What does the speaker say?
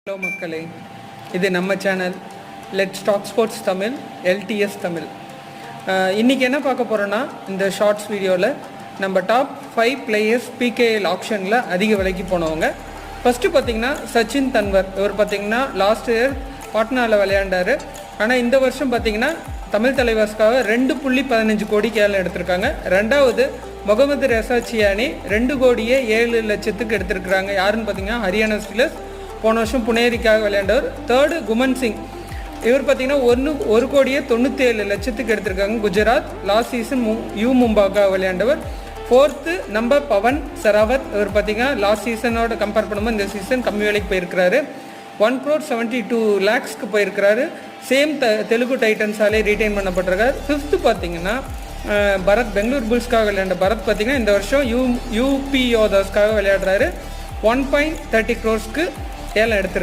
Hello மக்களே, இது நம்ம channel let's talk sports Tamil, LTS Tamil. இன்றைக்கி என்ன பார்க்க போகிறோன்னா, இந்த ஷார்ட்ஸ் வீடியோவில் நம்ம டாப் 5 பிளேயர்ஸ் PKL ஆப்ஷனில் அதிக விலைக்கு போனவங்க. ஃபஸ்ட்டு பார்த்திங்கன்னா சச்சின் தன்வர். இவர் பார்த்திங்கன்னா லாஸ்ட் இயர் பாட்னாவில் விளையாண்டார். ஆனால் இந்த வருஷம் பார்த்திங்கன்னா தமிழ் தலைவாஸ்க்காக 2.15 கோடி கேரளம் எடுத்திருக்காங்க. ரெண்டாவது முகமது ரெசா சியானி 2,07,00,000 எடுத்திருக்கிறாங்க. யாருன்னு பார்த்திங்கன்னா ஹரியானா ஸ்டீலர்ஸ், போன வருஷம் புனேரிக்காக விளையாண்டவர். தேர்டு குமன் சிங், இவர் பார்த்திங்கன்னா 1,97,00,000 எடுத்திருக்காங்க குஜராத். லாஸ்ட் சீசன் மும்பாக்காக விளையாண்டவர். ஃபோர்த்து நம்ம பவன் சராவத். இவர் பார்த்திங்கன்னா லாஸ்ட் சீசனோட கம்பேர் பண்ணும்போது இந்த சீசன் கம்மி விலைக்கு போயிருக்கிறாரு. 1,72,00,000 போயிருக்கிறாரு. சேம் தெலுங்கு டைட்டன்ஸாலே ரீட்டைன் பண்ணப்பட்டிருக்காரு. ஃபிஃப்த்து பார்த்திங்கன்னா பரத், பெங்களூர் புல்ஸ்க்காக விளையாண்ட பரத் பார்த்திங்கன்னா இந்த வருஷம் UP யோதாஸ்க்காக விளையாடுறாரு. 1.30 crores ஏலம் எடுத்திருக்கு.